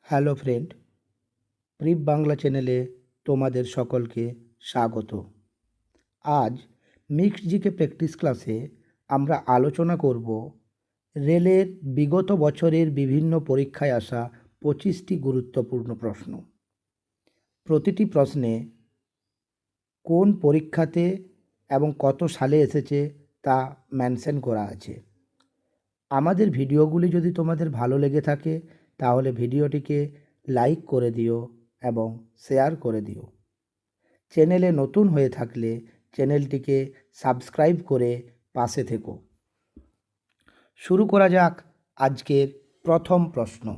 Hello friend, prep Bangla চ্যানেলে তোমাদের সকলকে স্বাগত। আজ মিক্সড জিকে প্র্যাকটিস ক্লাসে আমরা আলোচনা করব রেলের বিগত বছরের বিভিন্ন পরীক্ষায় আসা 25টি গুরুত্বপূর্ণ প্রশ্ন। প্রতিটি প্রশ্নে কোন পরীক্ষাতে এবং কত সালে এসেছে তা মেনশন করা আছে। আমাদের ভিডিওগুলি যদি তোমাদের ভালো লেগে থাকে তাহলে ভিডিওটিকে লাইক করে দিও এবং শেয়ার করে দিও। চ্যানেলে নতুন হয়ে থাকলে চ্যানেলটিকে সাবস্ক্রাইব করে পাশে থেকো। শুরু করা যাক আজকের প্রথম প্রশ্ন।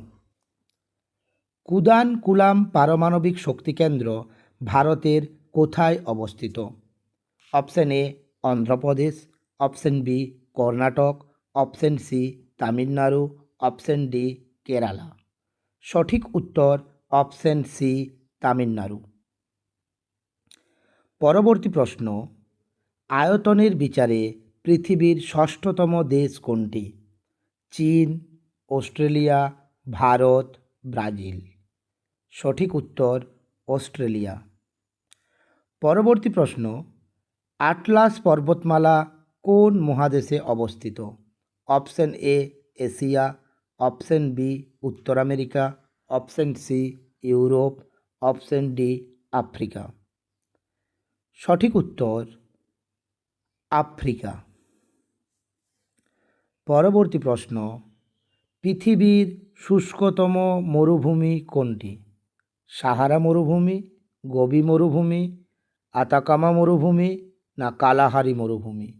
কুদানকুলাম পারমাণবিক শক্তিকেন্দ্র ভারতের কোথায় অবস্থিত? Option A Andhra Pradesh, option B Karnataka, option C Tamil Nadu, option D Kerala. সঠিক উত্তর অপশন সি তামিলনাড়ু। পরবর্তী প্রশ্ন, আয়তনের বিচারে পৃথিবীর ষষ্ঠতম দেশ কোনটি? চীন, অস্ট্রেলিয়া, ভারত, ব্রাজিল। সঠিক উত্তর অস্ট্রেলিয়া। পরবর্তী প্রশ্ন, আটলাস পর্বতমালা কোন মহাদেশে অবস্থিত? Option A Asia, option B উত্তর America, option C Europe, option D Africa. সঠিক উত্তর আফ্রিকা। পরবর্তী প্রশ্ন, পৃথিবীর শুষ্কতম মরুভূমি কোনটি? সাহারা মরুভূমি, গোবি মরুভূমি, আতাকামা মরুভূমি না কালাহারি মরুভূমি?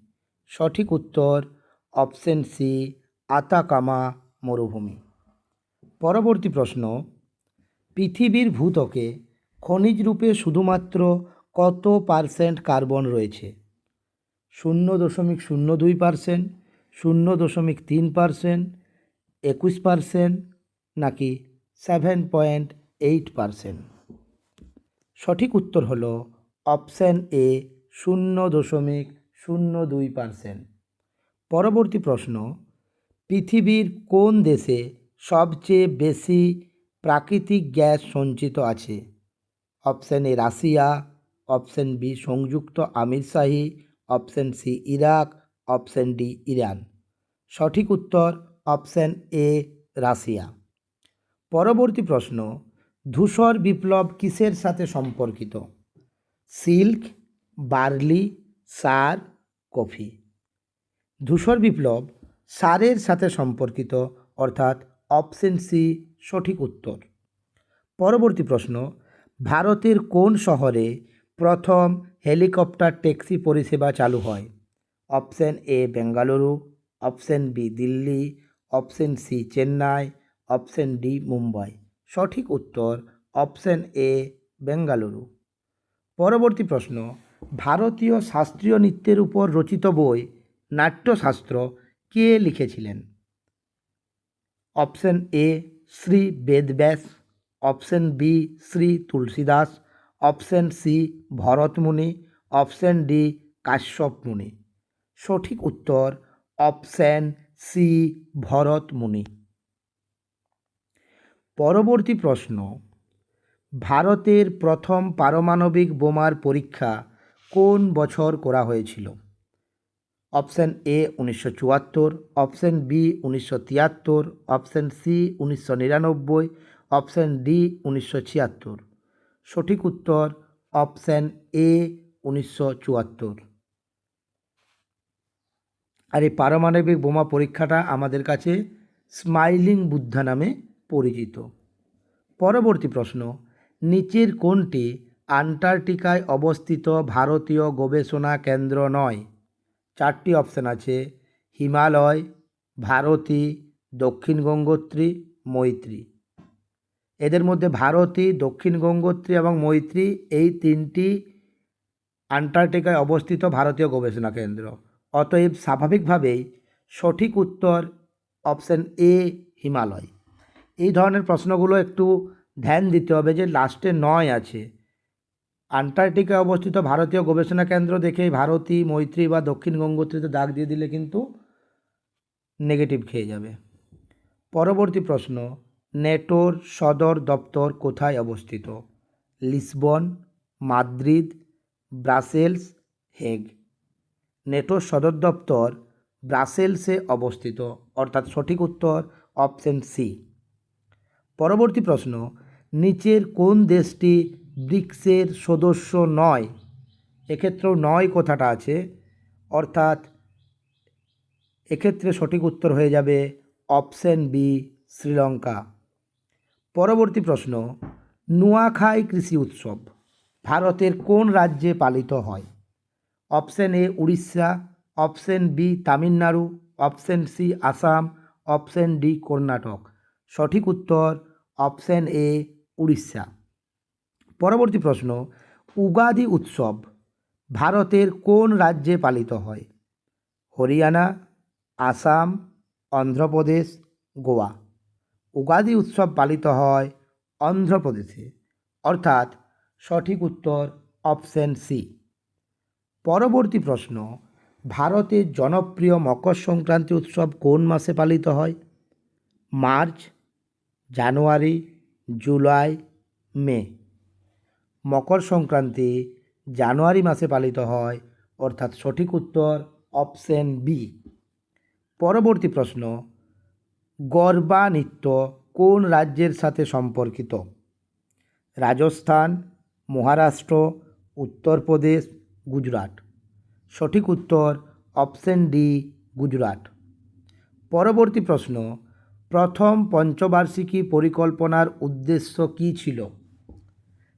সঠিক উত্তর অপশন সি আতাকামা মরুভূমি। পরবর্তী প্রশ্ন, পৃথিবীর ভূত্বকে খনিজ রূপে শুধুমাত্র কত পার্সেন্ট কার্বন রয়েছে? 0.02%, 0.3%, 21% নাকি 7.8%? সঠিক উত্তর হল অপশান এ 0.02%। পরবর্তী প্রশ্ন, পৃথিবীর কোন দেশে সবচেয়ে বেশি প্রাকৃতিক গ্যাস সঞ্চিত আছে? Option A Russia, option B সংযুক্ত আমিরশাহী, option C Iraq, option D Iran. সঠিক উত্তর অপশান এ রাশিয়া। পরবর্তী প্রশ্ন, ধূসর বিপ্লব কিসের সাথে সম্পর্কিত? সিল্ক, বার্লি, সার, কফি। ধূসর বিপ্লব সারের সাথে সম্পর্কিত, অর্থাৎ অপশন সি সঠিক উত্তর। পরবর্তী প্রশ্ন, ভারতের কোন শহরে প্রথম হেলিকপ্টার ট্যাক্সি পরিষেবা চালু হয়? Option A Bengaluru, option B Delhi, option C Chennai, option D Mumbai. সঠিক উত্তর অপশন এ বেঙ্গালুরু। পরবর্তী প্রশ্ন, ভারতীয় শাস্ত্রীয় নৃত্যের উপর রচিত বই নাট্যশাস্ত্র কে লিখেছিলেন? Option A Shri Vedavyas, option B Shri Tulsidas, option C Bharatmuni, option D Kashyap Muni. সঠিক উত্তর অপশন সি ভরতমুনি। পরবর্তী প্রশ্ন, ভারতের প্রথম পারমাণবিক বোমার পরীক্ষা কোন বছর করা হয়েছিল? Option A 1974, option B 1973, option C 1999, option D 1976। সঠিক উত্তর অপশন এ 1974। আর এই পারমাণবিক বোমা পরীক্ষাটা আমাদের কাছে স্মাইলিং বুদ্ধা নামে পরিচিত। পরবর্তী প্রশ্ন, নিচের কোনটি আন্টার্কটিকায় অবস্থিত ভারতীয় গবেষণা কেন্দ্র নয়? চারটি অপশান আছে, হিমালয়, ভারতী, দক্ষিণ গঙ্গোত্রী, মৈত্রী। এদের মধ্যে ভারতী, দক্ষিণ গঙ্গোত্রী এবং মৈত্রী এই তিনটি আন্টার্কটিকায় অবস্থিত ভারতীয় গবেষণা কেন্দ্র। অতএব স্বাভাবিকভাবেই সঠিক উত্তর অপশান এ হিমালয়। এই ধরনের প্রশ্নগুলো একটু ধ্যান দিতে হবে যে লাস্টে নয় আছে। আন্টার্কটিকায় অবস্থিত ভারতীয় গবেষণা কেন্দ্র দেখে ভারতী, মৈত্রী বা দক্ষিণ গঙ্গোত্রীতে দাগ দিয়ে দিলে কিন্তু নেগেটিভ খেয়ে যাবে। পরবর্তী প্রশ্ন, নেটোর সদর দপ্তর কোথায় অবস্থিত? Lisbon, Madrid, Brussels, Hague. নেটোর সদর দপ্তর ব্রাসেলসে অবস্থিত, অর্থাৎ সঠিক উত্তর অপশন সি। পরবর্তী প্রশ্ন, নিচের কোন দেশটি ব্রিক্সের সদস্য নয়? এক্ষেত্রেও নয় কথাটা আছে, অর্থাৎ এক্ষেত্রে সঠিক উত্তর হয়ে যাবে অপশন বি, শ্রীলঙ্কা। পরবর্তী প্রশ্ন, নুয়াখাই কৃষি উৎসব ভারতের কোন রাজ্যে পালিত হয়? Option A Orissa, option B Tamil Nadu, option C Assam, option D Karnataka. সঠিক উত্তর অপশন এ উড়িষ্যা। পরবর্তী প্রশ্ন, উগাদি উৎসব ভারতের কোন রাজ্যে পালিত হয়? হরিয়ানা, আসাম, অন্ধ্রপ্রদেশ, গোয়া। উগাদি উৎসব পালিত হয় অন্ধ্রপ্রদেশে, অর্থাৎ সঠিক উত্তর অপশন সি। পরবর্তী প্রশ্ন, ভারতের জনপ্রিয় মকর সংক্রান্তি উৎসব কোন মাসে পালিত হয়? মার্চ, জানুয়ারি, জুলাই, মে। মকর সংক্রান্তি জানুয়ারি মাসে পালিত হয়, অর্থাৎ সঠিক উত্তর অপশন বি। পরবর্তী প্রশ্ন, গরবা নৃত্য কোন রাজ্যের সাথে সম্পর্কিত? রাজস্থান, মহারাষ্ট্র, উত্তরপ্রদেশ, গুজরাট। সঠিক উত্তর অপশন ডি, গুজরাট। পরবর্তী প্রশ্ন, প্রথম পঞ্চবার্ষিকী পরিকল্পনার উদ্দেশ্য কী ছিল?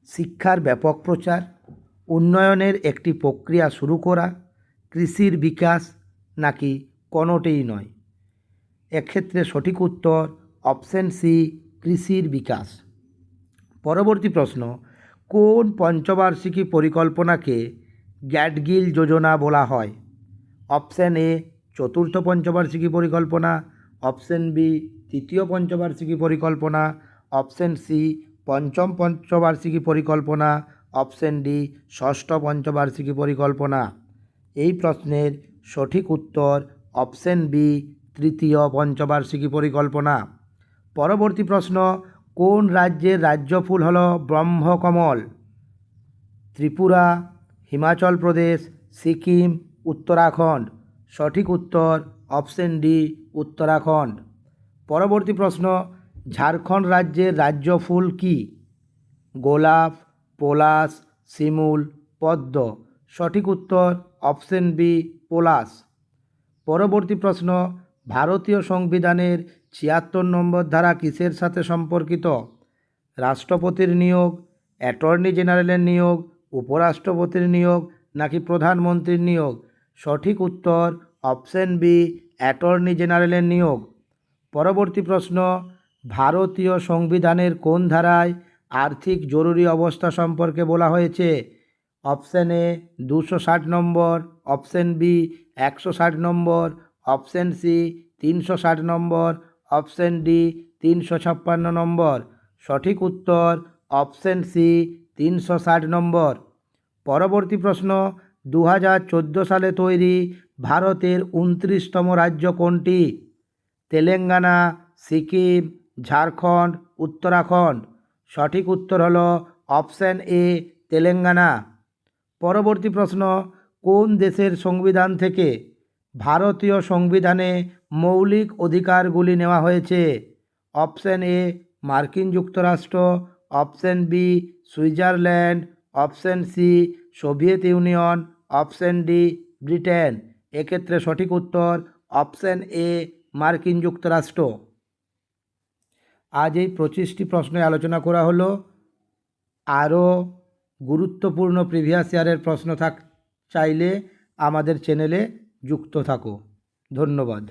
শিক্ষার ব্যাপক প্রচার, উন্নয়নের একটি প্রক্রিয়া শুরু করা, কৃষির বিকাশ, নাকি কোনোটিই নয়? এক্ষেত্রে সঠিক উত্তর অপশন সি, কৃষির বিকাশ। পরবর্তী প্রশ্ন, কোন পঞ্চবার্ষিকী পরিকল্পনাকে গ্যাডগিল যোজনা বলা হয়? অপশন এ চতুর্থ পঞ্চবার্ষিকী পরিকল্পনা, অপশন বি তৃতীয় পঞ্চবার্ষিকী পরিকল্পনা, অপশন সি পঞ্চম পঞ্চবার্ষিকী পরিকল্পনা, অপশন ডি ষষ্ঠ পঞ্চবার্ষিকী পরিকল্পনা। এই প্রশ্নের সঠিক উত্তর অপশন বি, তৃতীয় পঞ্চবার্ষিকী পরিকল্পনা। পরবর্তী প্রশ্ন, কোন রাজ্যের রাজ্য ফুল হল ব্রহ্মকমল? ত্রিপুরা, হিমাচল প্রদেশ, সিকিম, উত্তরাখণ্ড। সঠিক উত্তর অপশন ডি, উত্তরাখণ্ড। পরবর্তী প্রশ্ন, ঝাড়খণ্ড রাজ্যের রাজ্য ফুল কি? গোলাপ, পলাশ, শিমুল, পদ্ম। সঠিক উত্তর অপশন বি, পলাশ। পরবর্তী প্রশ্ন, ভারতীয় সংবিধানের ৭৬ নম্বর ধারা কিসের সাথে সম্পর্কিত? রাষ্ট্রপতির নিয়োগ, অ্যাটর্নি জেনারেলের নিয়োগ, উপরাষ্ট্রপতির নিয়োগ, নাকি প্রধানমন্ত্রীর নিয়োগ? সঠিক উত্তর অপশন বি, অ্যাটর্নি জেনারেলের নিয়োগ। পরবর্তী প্রশ্ন, ভারতীয় সংবিধানের কোন ধারায় আর্থিক জরুরি অবস্থা সম্পর্কে বলা হয়েছে? Option A ২৬০ number, option B ১৬০ number, option C ৩৬০ number, option D ৩৫৬ number. সঠিক উত্তর অপশন সি ৩৬০ নম্বর। পরবর্তী প্রশ্ন, ২০১৪ সালে তৈরি ভারতের ২৯তম রাজ্য কোনটি? তেলেঙ্গানা, সিকিম, ঝাড়খণ্ড, উত্তরাখণ্ড। সঠিক উত্তর হল অপশন এ, তেলেঙ্গানা। পরবর্তী প্রশ্ন, কোন দেশের সংবিধান থেকে ভারতীয় সংবিধানে মৌলিক অধিকারগুলি নেওয়া হয়েছে? অপশন এ মার্কিন যুক্তরাষ্ট্র, option B Switzerland, option C Soviet Union, option D Britain. এক্ষেত্রে সঠিক উত্তর অপশন এ, মার্কিন যুক্তরাষ্ট্র। আজ এই 25টি প্রশ্নে আলোচনা করা হলো। আরও গুরুত্বপূর্ণ প্রিভিয়াস ইয়ারের প্রশ্ন চাইলে আমাদের চ্যানেলে যুক্ত থাকো। ধন্যবাদ।